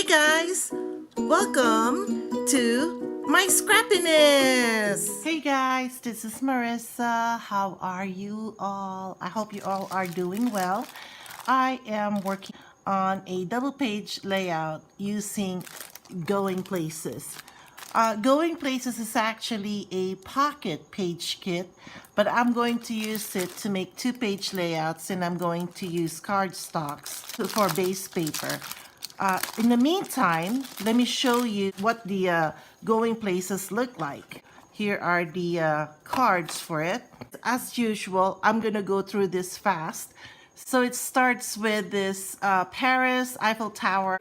Hey guys, welcome to my scrappiness. Hey guys, this is Marissa. How are you all? I hope you all are doing well. I am working on a double page layout using Going Places. Going Places is actually a pocket page kit, but I'm going to use it to make 2-page layouts, and I'm going to use cardstocks for base paper. In the meantime, let me show you what the Going Places look like. Here are the cards for it. As usual, I'm gonna go through this fast. So it starts with this Paris Eiffel Tower.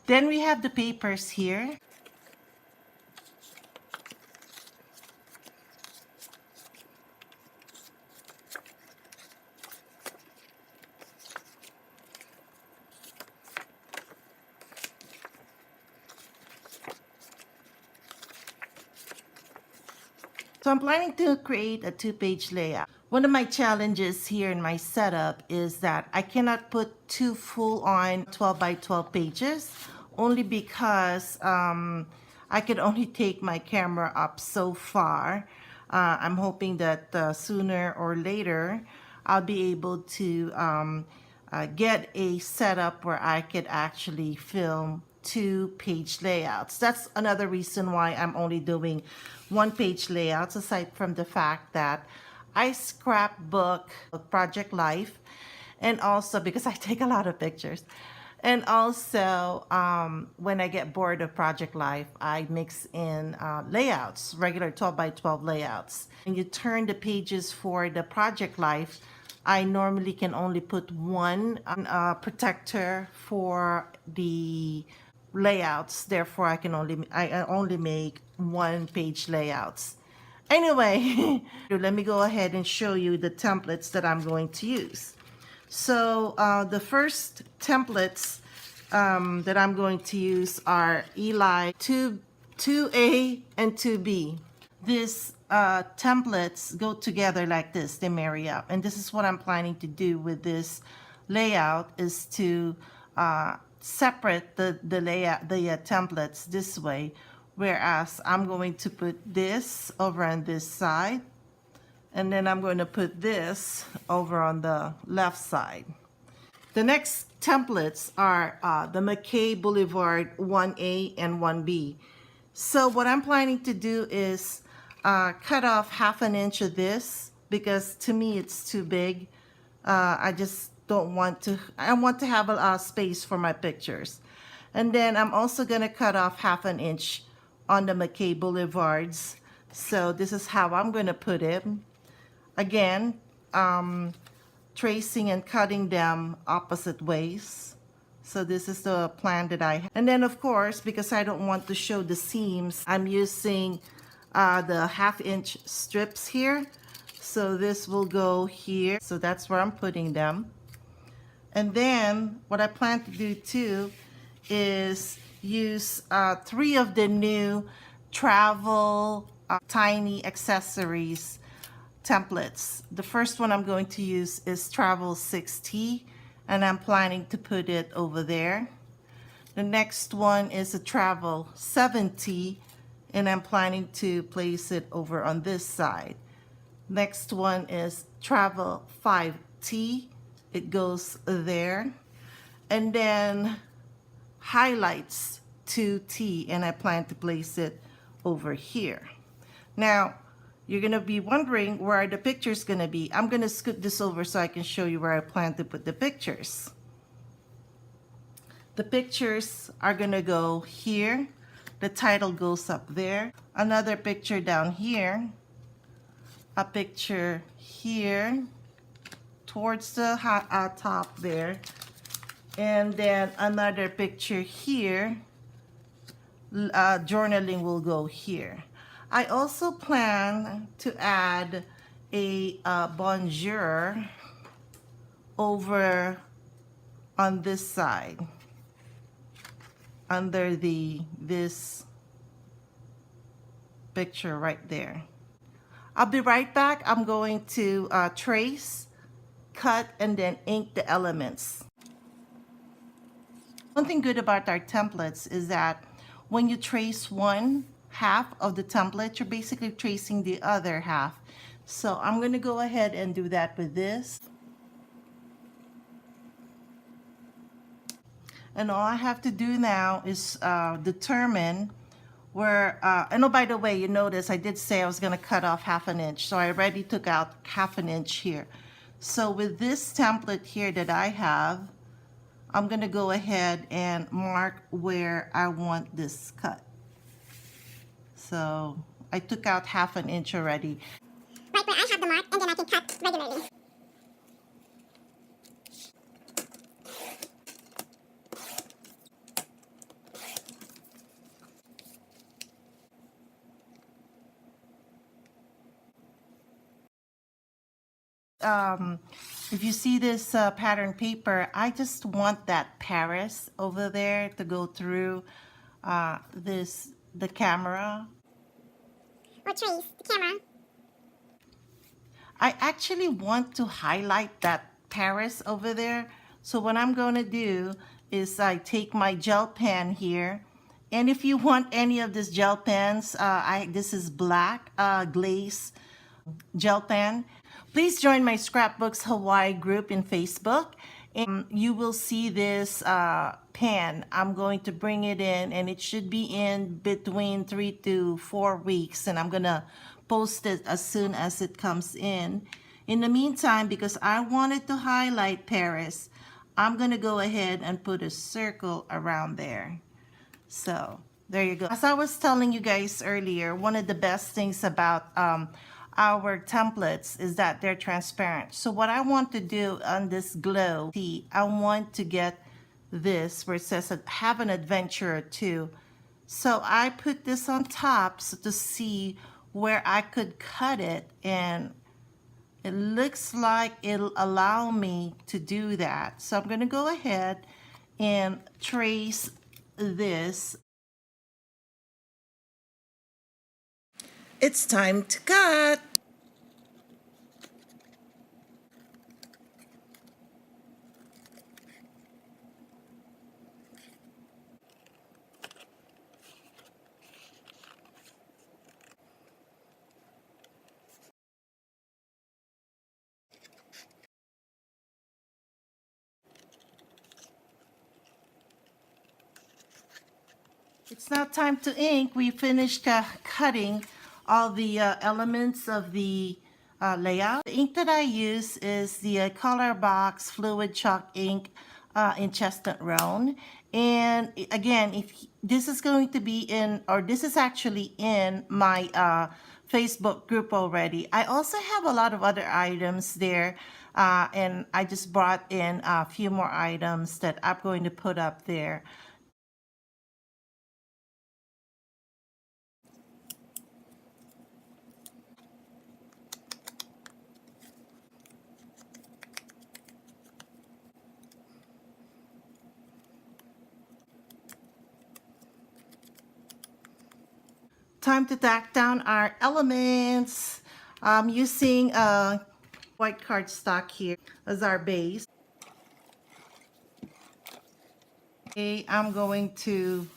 Then we have the papers here. So I'm planning to create a 2-page layout. One of my challenges here in my setup is that I cannot put 2 full-on 12 by 12 pages, only because I could only take my camera up so far. I'm hoping that sooner or later I'll be able to get a setup where I could actually film 2-page layouts. That's another reason why I'm only doing 1-page layouts, aside from the fact that I scrapbook Project Life, and also because I take a lot of pictures. And also, when I get bored of Project Life, I mix in layouts, regular 12 by 12 layouts. When you turn the pages for the Project Life, I normally can only put one protector for the layouts. Therefore, I only make 1-page layouts. Anyway, let me go ahead and show you the templates that I'm going to use. So the first templates that I'm going to use are Eli 2A and 2B. These templates go together like this, they marry up. And this is what I'm planning to do with this layout, is to separate the layout, the templates this way, whereas I'm going to put this over on this side, and then I'm going to put this over on the left side. The next templates are the McKay Boulevard 1A and 1B. So what I'm planning to do is cut off 1/2 inch of this, because to me it's too big. I just don't want to, I want to have a space for my pictures. And then I'm also going to cut off 1/2 inch on the McKay Boulevards. So this is how I'm going to put it. Again, tracing and cutting them opposite ways. So this is the plan that I have. And then of course, because I don't want to show the seams, I'm using the 1/2 inch strips here. So this will go here. So that's where I'm putting them. And then what I plan to do too is use 3 of the new travel tiny accessories templates. The first one I'm going to use is Travel 6T, and I'm planning to put it over there. The next one is a Travel 7T, and I'm planning to place it over on this side. Next one is Travel 5T. It goes there. And then Highlights 2T, and I plan to place it over here. Now, you're going to be wondering where are the pictures going to be. I'm going to scoot this over so I can show you where I plan to put the pictures. The pictures are going to go here. The title goes up there. Another picture down here. A picture here towards the top there. And then another picture here, journaling will go here. I also plan to add a bonjour over on this side under this picture right there. I'll be right back. I'm going to trace, cut, and then ink the elements. One thing good about our templates is that when you trace one half of the template, you're basically tracing the other half. So I'm going to go ahead and do that with this. And all I have to do now is determine where, and oh, by the way, you notice I did say I was going to cut off 1/2 inch. So I already took out 1/2 inch here. So with this template here that I have, I'm going to go ahead and mark where I want this cut. So I took out 1/2 inch already. Right where I have the mark, and then I can cut regularly. If you see this pattern paper, I just want that Paris over there to go through the camera. Or trace the camera. I actually want to highlight that Paris over there. So what I'm going to do is I take my gel pen here. And if you want any of this gel pens, this is black glaze gel pen. Please join my Scrapbooks Hawaii group in Facebook. And you will see this pen. I'm going to bring it in, and it should be in between 3 to 4 weeks. And I'm going to post it as soon as it comes in. In the meantime, because I wanted to highlight Paris, I'm going to go ahead and put a circle around there. So there you go. As I was telling you guys earlier, one of the best things about our templates is that they're transparent. So what I want to do on this glow, I want to get this where it says have an adventure or two. So I put this on top so to see where I could cut it, and it looks like it'll allow me to do that. So I'm going to go ahead and trace this. It's time to cut. It's now time to ink. We finished cutting all the elements of the layout. The ink that I use is the Color Box Fluid Chalk ink in Chestnut Roan. And again, if this is going to be in, or this is actually in my Facebook group already. I also have a lot of other items there, and I just brought in a few more items that I'm going to put up there. Time to tack down our elements. I'm using white cardstock here as our base. Okay, I'm going to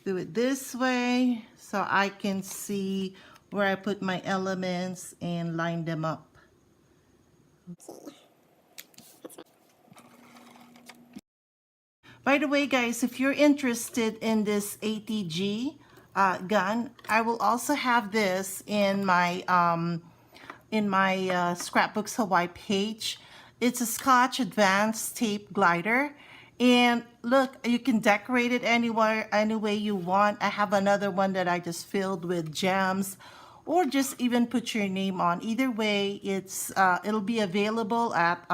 do it this way so I can see where I put my elements and line them up. By the way, guys, if you're interested in this ATG gun, I will also have this in my Scrapbooks Hawaii page. It's a Scotch Advanced Tape Glider. And look, you can decorate it anywhere, any way you want. I have another one that I just filled with gems, or just even put your name on. Either way, it'll be available at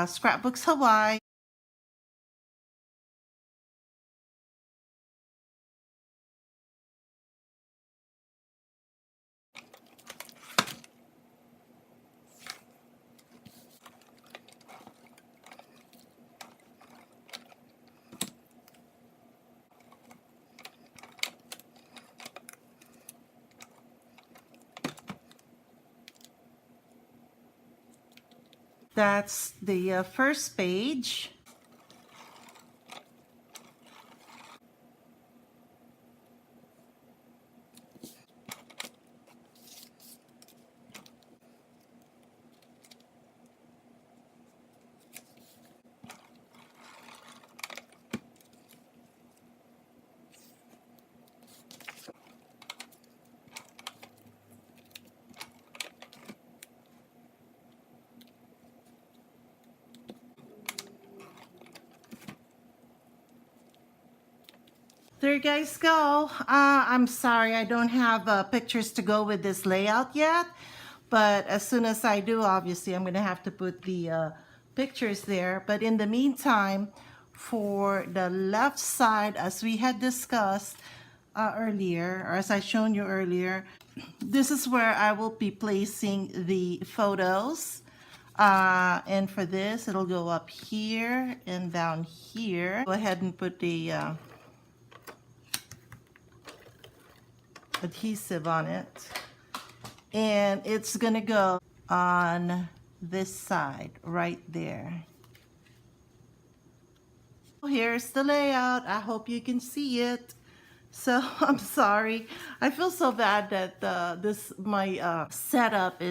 Scrapbooks Hawaii. That's the first page. There you guys go. I'm sorry I don't have pictures to go with this layout yet, but as soon as I do, obviously I'm gonna have to put the pictures there. But in the meantime, for the left side, as we had discussed earlier, or as I shown you earlier, this is where I will be placing the photos. And for this, it'll go up here and down here. Go ahead and put the adhesive on it, and it's gonna go on this side right there. Here's the layout. I hope you can see it. So I'm sorry, I feel so bad that my setup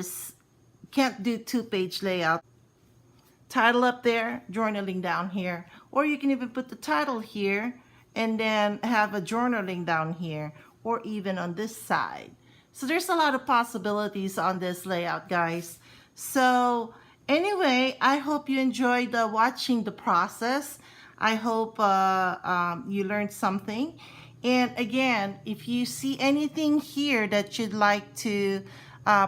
can't do 2-page layout. Title up there, journaling down here, or you can even put the title here and then have a journaling down here, or even on this side. So there's a lot of possibilities on this layout, guys. So anyway, I hope you enjoyed watching the process. I hope you learned something. And again, if you see anything here that you'd like to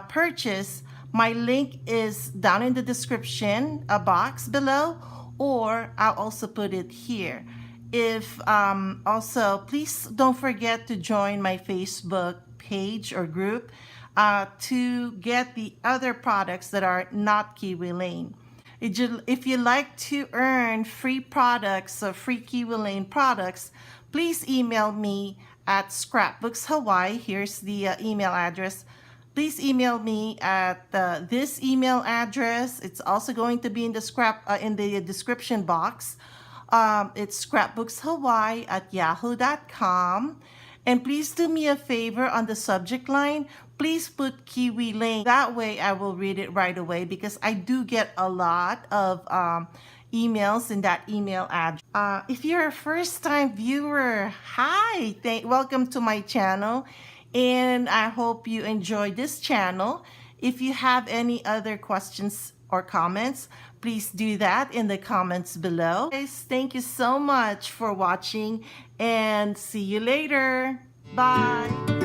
purchase, my link is down in the description box below, or I'll also put it here. If also, please don't forget to join my Facebook page or group to get the other products that are not Kiwi Lane. If you like to earn free products or free Kiwi Lane products, please email me at Scrapbooks Hawaii. Here's the email address. Please email me at this email address. It's also going to be in the description box. It's scrapbookshawaii@yahoo.com. And please do me a favor on the subject line. Please put Kiwi Lane. That way I will read it right away, because I do get a lot of emails in that email address. If you're a first-time viewer, hi, welcome to my channel, and I hope you enjoy this channel. If you have any other questions or comments, please do that in the comments below. Guys, thank you so much for watching, and see you later. Bye.